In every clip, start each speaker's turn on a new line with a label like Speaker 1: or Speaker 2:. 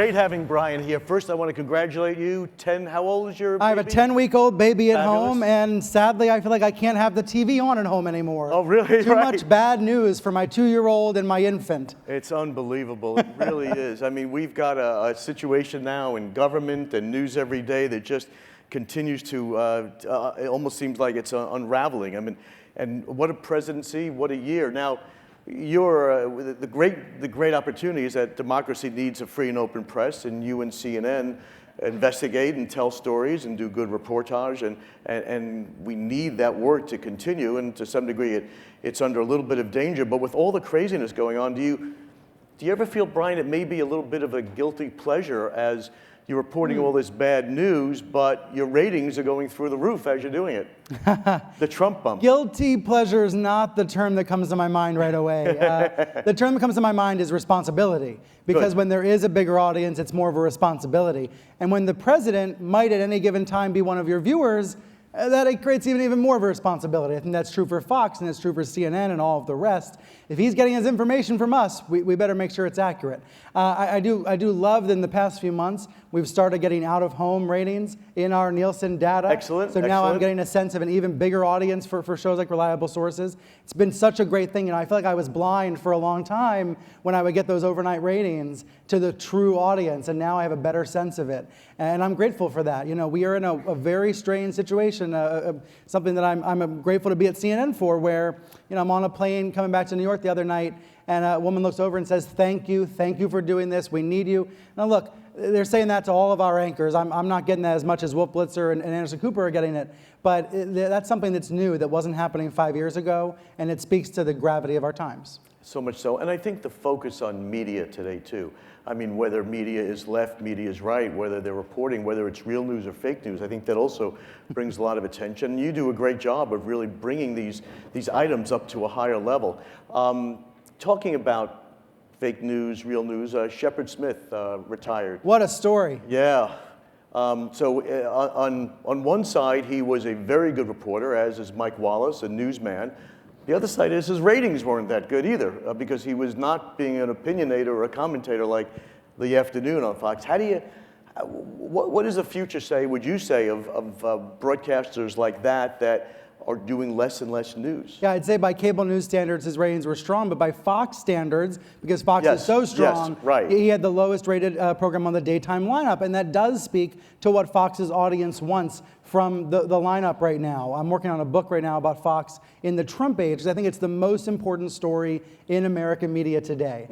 Speaker 1: Great having Brian here. First, I want to congratulate you. How old is your baby?
Speaker 2: I have a 10-week-old baby at
Speaker 1: Fabulous.
Speaker 2: home, and sadly, I feel like I can't have the TV on at home anymore.
Speaker 1: Oh, really?
Speaker 2: Too much bad news for my 2-year-old and my infant.
Speaker 1: It's unbelievable. It really is. I mean, we've got a situation now in government and news every day that just continues to, it almost seems like it's unraveling. I mean, and what a presidency, what a year. Now, the great opportunity is that democracy needs a free and open press, and you and CNN investigate and tell stories and do good reportage, and we need that work to continue, and to some degree it's under a little bit of danger. But with all the craziness going on, do you ever feel, Brian, it may be a little bit of a guilty pleasure as you're reporting all this bad news, but your ratings are going through the roof as you're doing it? The Trump bump.
Speaker 2: Guilty pleasure is not the term that comes to my mind right away. The term that comes to my mind is responsibility, because
Speaker 1: Good.
Speaker 2: when there is a bigger audience, it's more of a responsibility. And when the president might at any given time be one of your viewers, that it creates even more of a responsibility. I think that's true for Fox, and it's true for CNN and all of the rest. If he's getting his information from us, we better make sure it's accurate. I do love that in the past few months, we've started getting out-of-home ratings in our Nielsen data.
Speaker 1: Excellent.
Speaker 2: So now I'm getting a sense of an even bigger audience for shows like Reliable Sources. It's been such a great thing. I feel like I was blind for a long time when I would get those overnight ratings to the true audience, and now I have a better sense of it. And I'm grateful for that. We are in a very strange situation, something that I'm grateful to be at CNN for, where I'm on a plane coming back to New York the other night, and a woman looks over and says, thank you for doing this, we need you. Now look, they're saying that to all of our anchors. I'm not getting that as much as Wolf Blitzer and Anderson Cooper are getting it, but that's something that's new that wasn't happening 5 years ago, and it speaks to the gravity of our times.
Speaker 1: So much so, and I think the focus on media today too. I mean, whether media is left, media is right, whether they're reporting, whether it's real news or fake news, I think that also brings a lot of attention. You do a great job of really bringing these items up to a higher level. Talking about fake news, real news, Shepard Smith retired.
Speaker 2: What a story.
Speaker 1: Yeah. So on one side, he was a very good reporter, as is Mike Wallace, a newsman. The other side is his ratings weren't that good either, because he was not being an opinionator or a commentator like The Afternoon on Fox. What does the future say, would you say, of broadcasters like that are doing less and less news?
Speaker 2: Yeah, I'd say by cable news standards, his ratings were strong, but by Fox standards, because Fox is so strong,
Speaker 1: right.
Speaker 2: He had the lowest rated program on the daytime lineup, and that does speak to what Fox's audience wants from the lineup right now. I'm working on a book right now about Fox in the Trump age, because I think it's the most important story in American media today.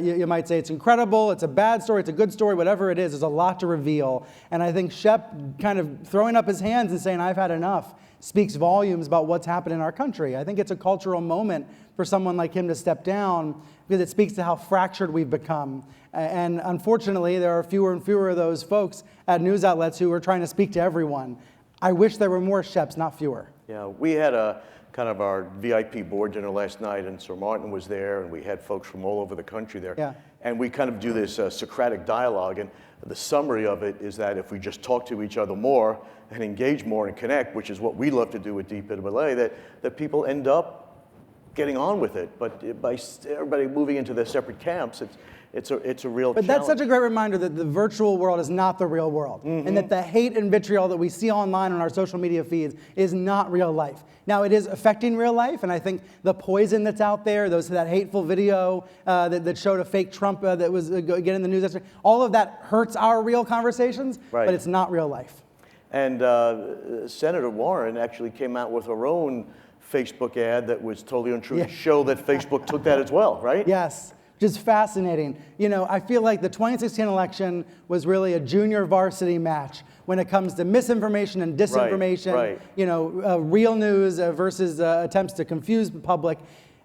Speaker 2: You might say it's incredible, it's a bad story, it's a good story, whatever it is, there's a lot to reveal. And I think Shep kind of throwing up his hands and saying, I've had enough, speaks volumes about what's happened in our country. I think it's a cultural moment for someone like him to step down, because it speaks to how fractured we've become. And unfortunately, there are fewer and fewer of those folks at news outlets who are trying to speak to everyone. I wish there were more Sheps, not fewer.
Speaker 1: Yeah, we had a kind of our VIP board dinner last night, and Sir Martin was there, and we had folks from all over the country there.
Speaker 2: Yeah. And
Speaker 1: we kind of do this Socratic dialogue, and the summary of it is that if we just talk to each other more and engage more and connect, which is what we love to do at Deep in LA, that people end up getting on with it. But by everybody moving into their separate camps, it's a real
Speaker 2: But
Speaker 1: challenge.
Speaker 2: that's such a great reminder that the virtual world is not the real world, and that the hate and vitriol that we see online on our social media feeds is not real life. Now, it is affecting real life, and I think the poison that's out there, that hateful video that showed a fake Trump that was getting the news yesterday, all of that hurts our real conversations, but it's not real life. And
Speaker 1: Senator Warren actually came out with her own Facebook ad that was totally untrue to show that Facebook took that as well, right?
Speaker 2: Yes. Just fascinating. I feel like the 2016 election was really a junior varsity match when it comes to misinformation and disinformation,
Speaker 1: right.
Speaker 2: Real news versus attempts to confuse the public.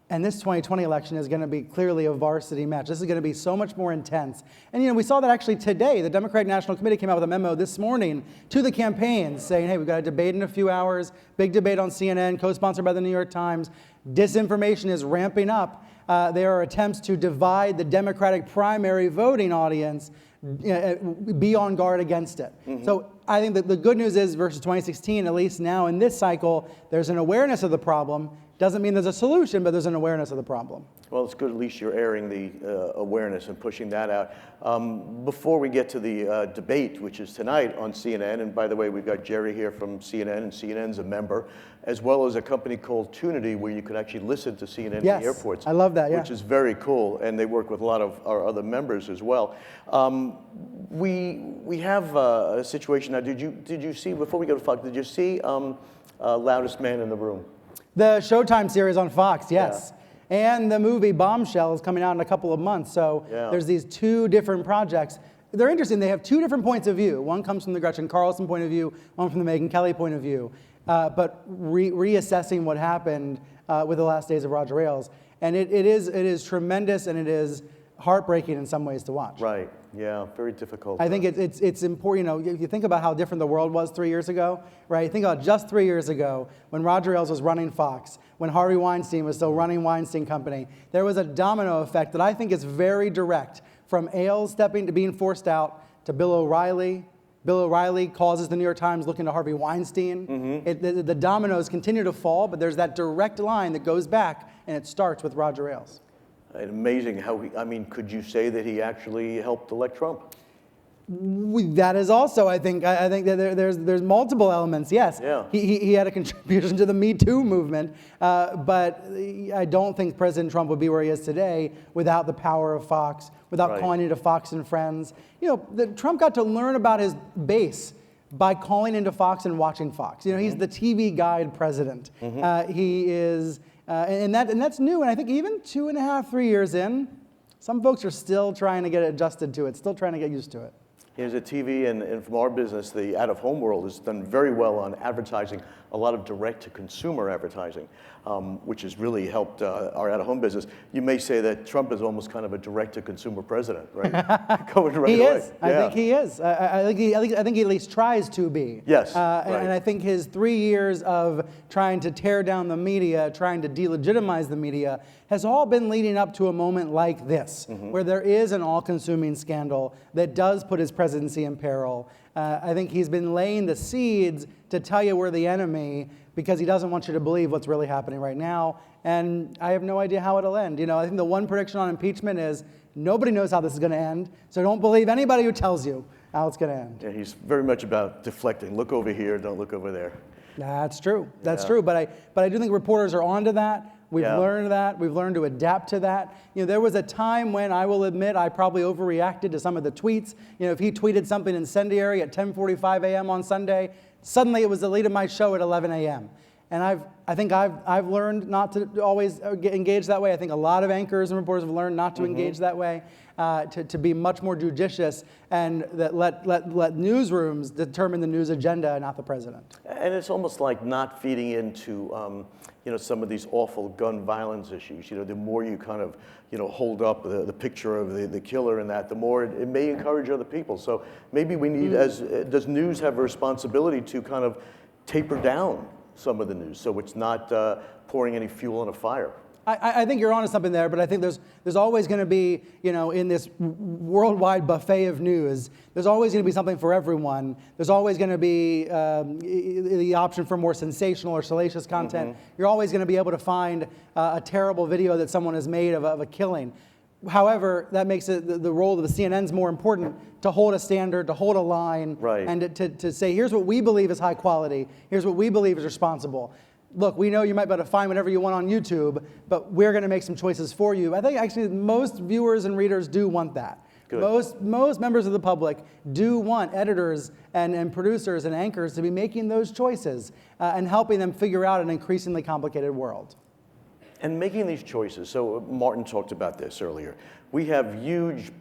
Speaker 2: And this 2020 election is going to be clearly a varsity match. This is going to be so much more intense. And we saw that actually today. The Democratic National Committee came out with a memo this morning to the campaigns saying, hey, we've got a debate in a few hours, big debate on CNN, co-sponsored by the New York Times. Disinformation is ramping up. There are attempts to divide the Democratic primary voting audience. Be on guard against it. So I think that the good news is versus 2016, at least now in this cycle, there's an awareness of the problem. Doesn't mean there's a solution, but there's an awareness of the problem.
Speaker 1: Well, it's good at least you're airing the awareness and pushing that out. Before we get to the debate, which is tonight on CNN, and by the way, we've got Jerry here from CNN, and CNN's a member, as well as a company called Tunity, where you could actually listen to CNN in the airports.
Speaker 2: I love that, yeah.
Speaker 1: Which is very cool, and they work with a lot of our other members as well. We have a situation now. Did you see, before we go to Fox, did you see Loudest Man in the Room?
Speaker 2: The Showtime series on Fox, yes. Yeah. And the movie Bombshell is coming out in a couple of months. So there's these two different projects. They're interesting. They have two different points of view. One comes from the Gretchen Carlson point of view, one from the Megyn Kelly point of view. But reassessing what happened with the last days of Roger Ailes. And it is tremendous, and it is heartbreaking in some ways to watch.
Speaker 1: Right. Yeah. Very difficult.
Speaker 2: I think it's important. You know, you think about how different the world was 3 years ago, right? Think about just 3 years ago when Roger Ailes was running Fox, when Harvey Weinstein was still running Weinstein Company. There was a domino effect that I think is very direct, from Ailes being forced out to Bill O'Reilly. Bill O'Reilly causes the New York Times look into Harvey Weinstein. Mm-hmm. The dominoes continue to fall, but there's that direct line that goes back, and it starts with Roger Ailes.
Speaker 1: Amazing how could you say that he actually helped elect Trump?
Speaker 2: That is also, I think that there's multiple elements. Yes,
Speaker 1: yeah.
Speaker 2: He had a contribution to the Me Too movement, but I don't think President Trump would be where he is today without the power of Fox, without calling into Fox and Friends. You know, Trump got to learn about his base by calling into Fox and watching Fox. You know, he's the TV guide president. He is, and that's new. And I think even 2.5, 3 years in, some folks are still trying to get adjusted to it, still trying to get used to it.
Speaker 1: Here's a TV, and from our business, the out-of-home world has done very well on advertising, a lot of direct-to-consumer advertising, which has really helped our out-of-home business. You may say that Trump is almost kind of a direct-to-consumer president, right? Going right
Speaker 2: he
Speaker 1: away.
Speaker 2: Is. I think he is. I think he at least tries to be.
Speaker 1: Yes.
Speaker 2: And I think his 3 years of trying to tear down the media, trying to delegitimize the media, has all been leading up to a moment like this, where there is an all-consuming scandal that does put his presidency in peril. I think he's been laying the seeds to tell you we're the enemy because he doesn't want you to believe what's really happening right now. And I have no idea how it'll end. You know, I think the one prediction on impeachment is nobody knows how this is going to end. So don't believe anybody who tells you how it's going to end.
Speaker 1: Yeah, he's very much about deflecting. Look over here, don't look over there.
Speaker 2: That's true. That's true. But I do think reporters are onto that. We've learned that. We've learned to adapt to that. You know, there was a time when I will admit I probably overreacted to some of the tweets. You know, if he tweeted something incendiary at 10:45 a.m. on Sunday, suddenly it was the lead of my show at 11 a.m. And I think I've learned not to always get engaged that way. I think a lot of anchors and reporters have learned not to engage that way, to be much more judicious, and that let newsrooms determine the news agenda, not the president.
Speaker 1: And it's almost like not feeding into some of these awful gun violence issues. You know, the more you kind of hold up the picture of the killer and that, the more it may encourage other people. So maybe we need, does news have a responsibility to kind of taper down some of the news so it's not pouring any fuel on a fire?
Speaker 2: I think you're onto something there, but I think there's always going to be, in this worldwide buffet of news, there's always going to be something for everyone. There's always going to be the option for more sensational or salacious content. You're always going to be able to find a terrible video that someone has made of a killing. However, that makes it the role of the CNN's more important to hold a standard, to hold a line, and to say, here's what we believe is high quality, here's what we believe is responsible. Look, we know you might be able to find whatever you want on YouTube, but we're going to make some choices for you. I think actually most viewers and readers do want that. Good. Most members of the public do want editors and producers and anchors to be making those choices and helping them figure out an increasingly complicated world.
Speaker 1: And making these choices, so Martin talked about this earlier. We have huge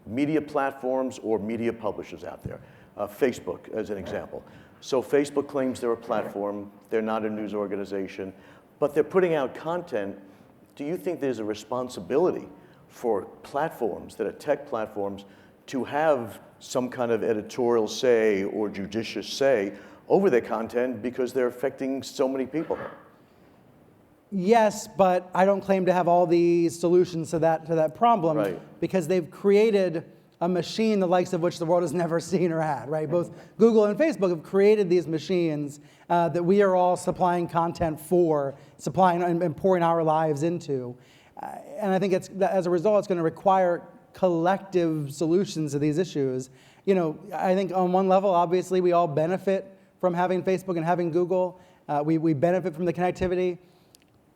Speaker 1: media platforms or media publishers out there. Facebook, as an example. So Facebook claims they're a platform, they're not a news organization, but they're putting out content. Do you think there's a responsibility for platforms that are tech platforms to have some kind of editorial say or judicious say over their content because they're affecting so many people?
Speaker 2: Yes, but I don't claim to have all the solutions to that problem because they've created a machine the likes of which the world has never seen or had, right? Both Google and Facebook have created these machines that we are all supplying content for, supplying and pouring our lives into. And I think as a result, it's going to require collective solutions to these issues. I think on one level, obviously, we all benefit from having Facebook and having Google. We benefit from the connectivity.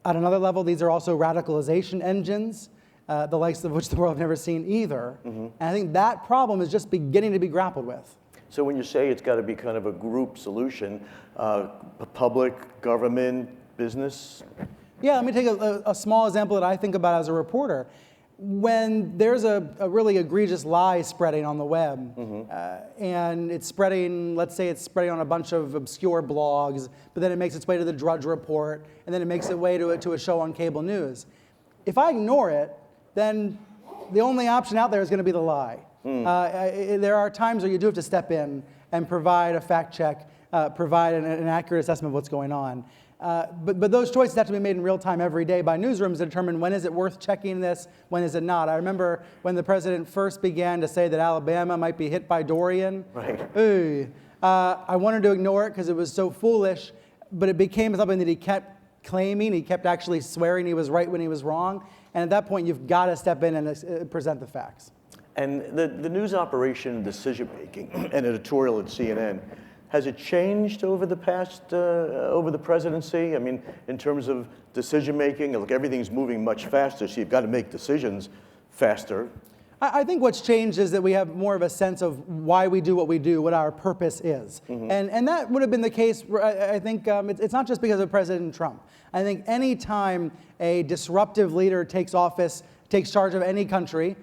Speaker 2: At another level, these are also radicalization engines, the likes of which the world has never seen either. And I think that problem is just beginning to be grappled with.
Speaker 1: So when you say it's got to be kind of a group solution, public, government, business?
Speaker 2: Yeah, let me take a small example that I think about as a reporter. When there's a really egregious lie spreading on the web, and it's spreading, let's say it's spreading on a bunch of obscure blogs, but then it makes its way to the Drudge Report, and then it makes its way to a show on cable news. If I ignore it, then the only option out there is going to be the lie. There are times where you do have to step in and provide a fact check, provide an accurate assessment of what's going on. But those choices have to be made in real time every day by newsrooms to determine when is it worth checking this, when is it not. I remember when the president first began to say that Alabama might be hit by Dorian.
Speaker 1: Right.
Speaker 2: I wanted to ignore it because it was so foolish, but it became something that he kept claiming. He kept actually swearing he was right when he was wrong. And at that point, you've got to step in and present the facts.
Speaker 1: And the news operation, decision-making, and editorial at CNN, has it changed over the past, over the presidency? I mean, in terms of decision-making, look, everything's moving much faster, so you've got to make decisions faster.
Speaker 2: I think what's changed is that we have more of a sense of why we do what we do, what our purpose is. And that would have been the case, I think, it's not just because of President Trump. I think any time a disruptive leader takes office, takes charge of any country,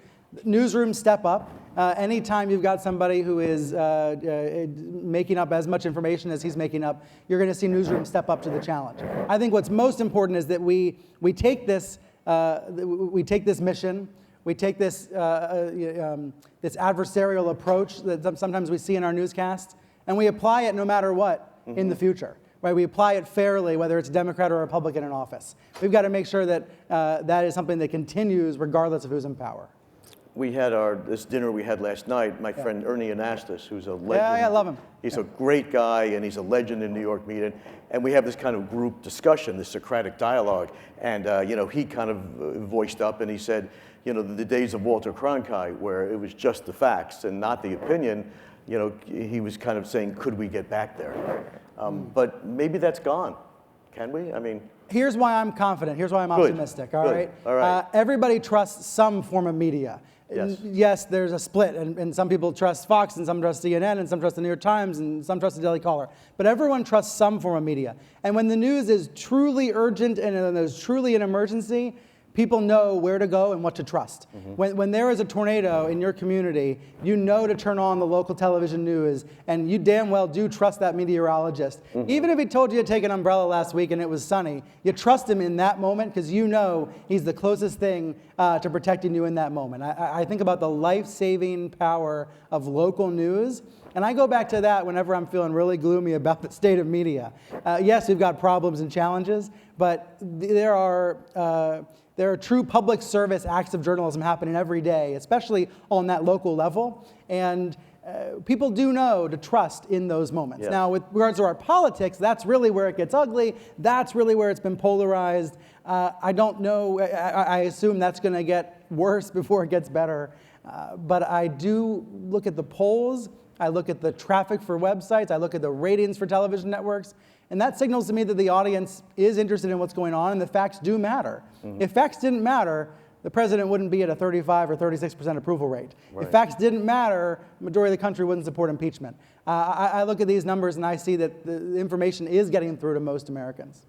Speaker 2: newsrooms step up. Anytime you've got somebody who is making up as much information as he's making up, you're going to see newsrooms step up to the challenge. I think what's most important is that we take this mission, we take this this adversarial approach that sometimes we see in our newscasts, and we apply it no matter what in the future. Right? We apply it fairly, whether it's Democrat or Republican in office. We've got to make sure that that is something that continues regardless of who's in power.
Speaker 1: We had this dinner we had last night. My friend Ernie Anastas, who's a legend.
Speaker 2: Yeah, I love him.
Speaker 1: He's a great guy, and he's a legend in New York media. And we have this kind of group discussion, this Socratic dialogue. And he kind of voiced up, and he said, the days of Walter Cronkite, where it was just the facts and not the opinion. He was kind of saying, could we get back there? But maybe that's gone. Can we? I mean.
Speaker 2: Here's why I'm confident. Here's why I'm optimistic. All right.
Speaker 1: All right.
Speaker 2: Everybody trusts some form of media. Yes, there's a split, and some people trust Fox, and some trust CNN, and some trust the New York Times, and some trust the Daily Caller. But everyone trusts some form of media. And when the news is truly urgent and there's truly an emergency, people know where to go and what to trust. When there is a tornado in your community, you know to turn on the local television news, and you damn well do trust that meteorologist. Even if he told you to take an umbrella last week and it was sunny, you trust him in that moment because you know he's the closest thing to protecting you in that moment. I think about the life-saving power of local news, and I go back to that whenever I'm feeling really gloomy about the state of media. Yes, we've got problems and challenges, but there are true public service acts of journalism happening every day, especially on that local level. And people do know to trust in those moments.
Speaker 1: Yes.
Speaker 2: Now, with regards to our politics, that's really where it gets ugly. That's really where it's been polarized. I don't know. I assume that's going to get worse before it gets better. But I do look at the polls. I look at the traffic for websites. I look at the ratings for television networks. And that signals to me that the audience is interested in what's going on, and the facts do matter. If facts didn't matter, the president wouldn't be at a 35 or 36% approval rate.
Speaker 1: Right.
Speaker 2: If facts didn't matter, the majority of the country wouldn't support impeachment. I look at these numbers and I see that the information is getting through to most Americans.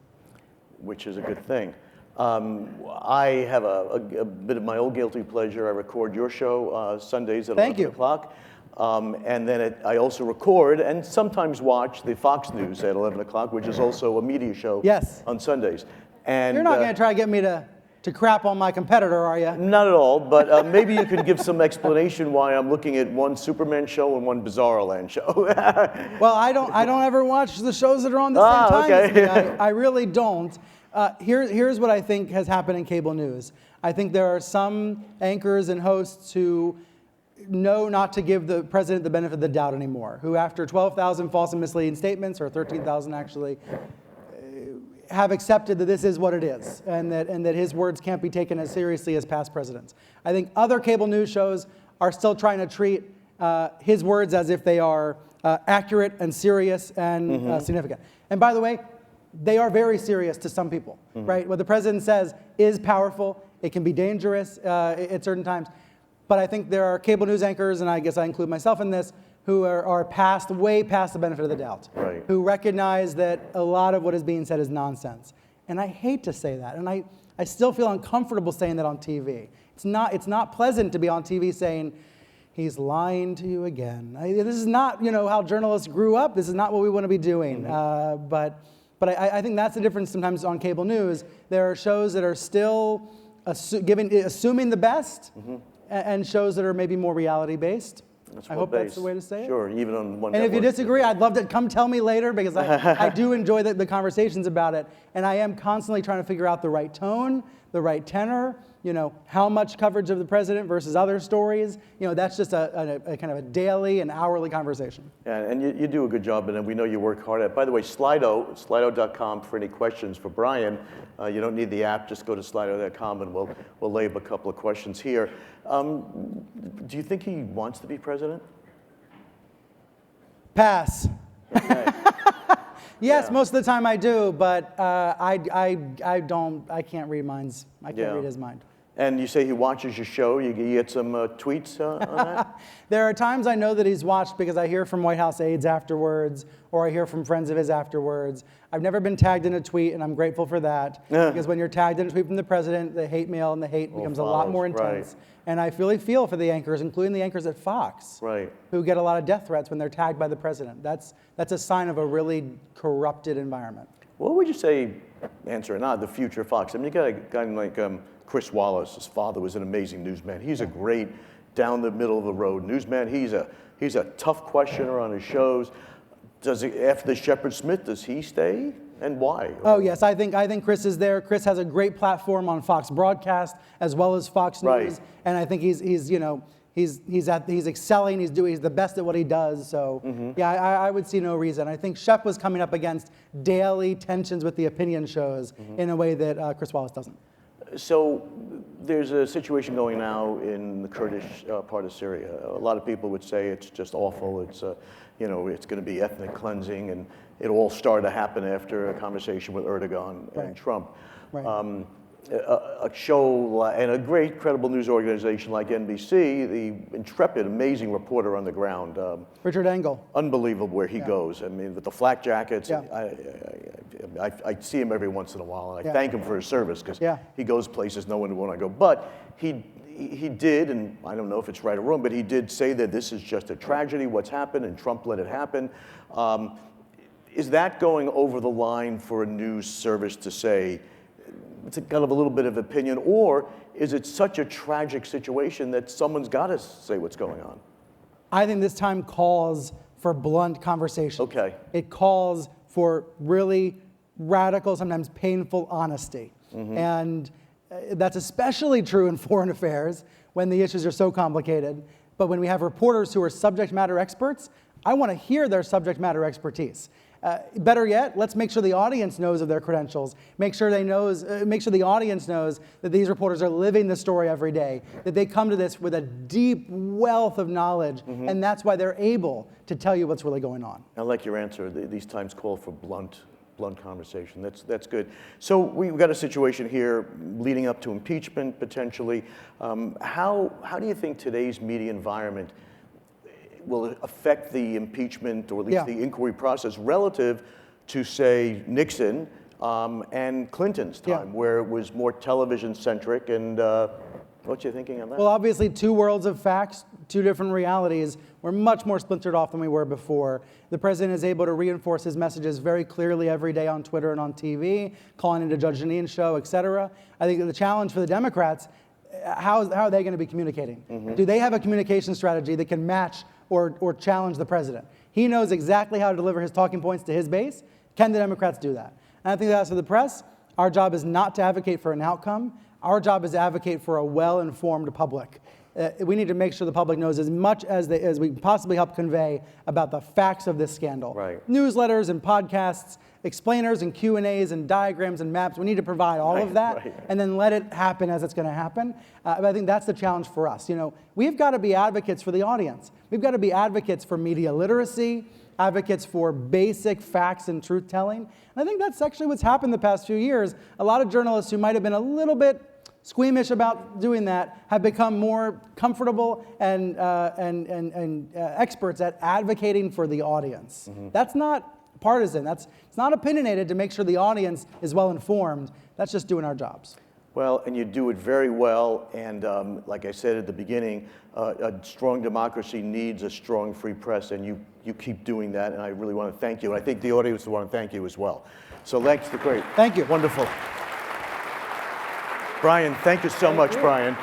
Speaker 1: Which is a good thing. I have a bit of my old guilty pleasure. I record your show Sundays at 11 o'clock. And then I also record and sometimes watch the Fox News at 11 o'clock, which is also a media show on Sundays. And
Speaker 2: you're not going to try to get me to crap on my competitor, are you?
Speaker 1: Not at all, but maybe you could give some explanation why I'm looking at one Superman show and one Bizarro Land show.
Speaker 2: Well, I don't ever watch the shows that are on the same time as me. I really don't. Here's what I think has happened in cable news. I think there are some anchors and hosts who know not to give the president the benefit of the doubt anymore, who after 12,000 false and misleading statements, or 13,000 actually, have accepted that this is what it is, and that his words can't be taken as seriously as past presidents. I think other cable news shows are still trying to treat his words as if they are accurate and serious and significant. And by the way, they are very serious to some people, right? What the president says is powerful. It can be dangerous at certain times. But I think there are cable news anchors, and I guess I include myself in this, who are way past the benefit of the doubt,
Speaker 1: right,
Speaker 2: who recognize that a lot of what is being said is nonsense. And I hate to say that, and I still feel uncomfortable saying that on TV. It's not pleasant to be on TV saying, he's lying to you again. This is not how journalists grew up. This is not what we want to be doing. But I think that's the difference sometimes on cable news. There are shows that are still assuming the best, and shows that are maybe more reality-based. I hope that's the way to say it.
Speaker 1: Sure, even on one.
Speaker 2: And if you disagree, I'd love to come tell me later, because I do enjoy the conversations about it. And I am constantly trying to figure out the right tone, the right tenor, how much coverage of the president versus other stories. That's just a kind of a daily and hourly conversation.
Speaker 1: Yeah, and you do a good job, and we know you work hard at it. By the way, Slido.com for any questions for Brian. You don't need the app, just go to Slido.com and we'll lay up a couple of questions here. Do you think he wants to be president?
Speaker 2: Pass.
Speaker 1: Okay.
Speaker 2: Yes, most of the time I do, but I don't. I can't read minds. I can't read his mind.
Speaker 1: And you say he watches your show. You get some tweets on that?
Speaker 2: There are times I know that he's watched because I hear from White House aides afterwards, or I hear from friends of his afterwards. I've never been tagged in a tweet, and I'm grateful for that. Because when you're tagged in a tweet from the president, the hate mail and the hate becomes a lot more intense. Right. And I really feel for the anchors, including the anchors at Fox, who get a lot of death threats when they're tagged by the president. That's a sign of a really corrupted environment.
Speaker 1: What would you say, answer or not, the future of Fox? I mean, you got a guy like Chris Wallace. His father was an amazing newsman. He's a great down the middle of the road newsman. He's a tough questioner on his shows. After the Shepard Smith, does he stay, and why?
Speaker 2: Oh yes, I think Chris is there. Chris has a great platform on Fox Broadcast as well as Fox News, and I think he's excelling. He's the best at what he does. So yeah, I would see no reason. I think Shep was coming up against daily tensions with the opinion shows in a way that Chris Wallace doesn't.
Speaker 1: So there's a situation going now in the Kurdish part of Syria. A lot of people would say it's just awful. It's it's going to be ethnic cleansing, and it all started to happen after a conversation with Erdogan and Trump. Right. A show and a great credible news organization like NBC, the intrepid, amazing reporter on the ground.
Speaker 2: Richard Engel.
Speaker 1: Unbelievable where he goes. I mean, with the flak jackets, I see him every once in a while, and I thank him for his service, because he goes places no one would want to go. But he did, and I don't know if it's right or wrong, but he did say that this is just a tragedy, what's happened, and Trump let it happen. Is that going over the line for a news service to say, it's kind of a little bit of opinion, or is it such a tragic situation that someone's got to say what's going on?
Speaker 2: I think this time calls for blunt conversation.
Speaker 1: Okay.
Speaker 2: It calls for really radical, sometimes painful honesty. And that's especially true in foreign affairs when the issues are so complicated. But when we have reporters who are subject matter experts, I want to hear their subject matter expertise. Better yet, let's make sure the audience knows of their credentials. Make sure the audience knows that these reporters are living the story every day, that they come to this with a deep wealth of knowledge, and that's why they're able to tell you what's really going on. I
Speaker 1: like your answer. These times call for blunt conversation. That's good. So we've got a situation here leading up to impeachment potentially. How do you think today's media environment will affect the impeachment, or at least the inquiry process, relative to, say, Nixon and Clinton's time, where it was more television-centric? And what you thinking on that?
Speaker 2: Well, obviously, two worlds of facts, two different realities. We're much more splintered off than we were before. The president is able to reinforce his messages very clearly every day on Twitter and on TV, calling into Judge Jeanine's show, et cetera. I think the challenge for the Democrats, how are they going to be communicating? Do they have a communication strategy that can match or challenge the president? He knows exactly how to deliver his talking points to his base. Can the Democrats do that? And I think that's for the press. Our job is not to advocate for an outcome. Our job is to advocate for a well-informed public. we need to make sure the public knows as much as we can possibly help convey about the facts of this scandal.
Speaker 1: Right.
Speaker 2: Newsletters and podcasts, explainers and Q&As and diagrams and maps. We need to provide all of that and then let it happen as it's going to happen. But I think that's the challenge for us. We've got to be advocates for the audience. We've got to be advocates for media literacy, advocates for basic facts and truth-telling. And I think that's actually what's happened the past few years. A lot of journalists who might have been a little bit squeamish about doing that have become more comfortable and experts at advocating for the audience. That's not partisan. It's not opinionated to make sure the audience is well informed. That's just doing our jobs.
Speaker 1: Well, and you do it very well, and like I said at the beginning, a strong democracy needs a strong free press, and you keep doing that, and I really want to thank you. And I think the audience will want to thank you as well. So thanks, great.
Speaker 2: Thank you.
Speaker 1: Wonderful. Brian, thank you so much, Brian.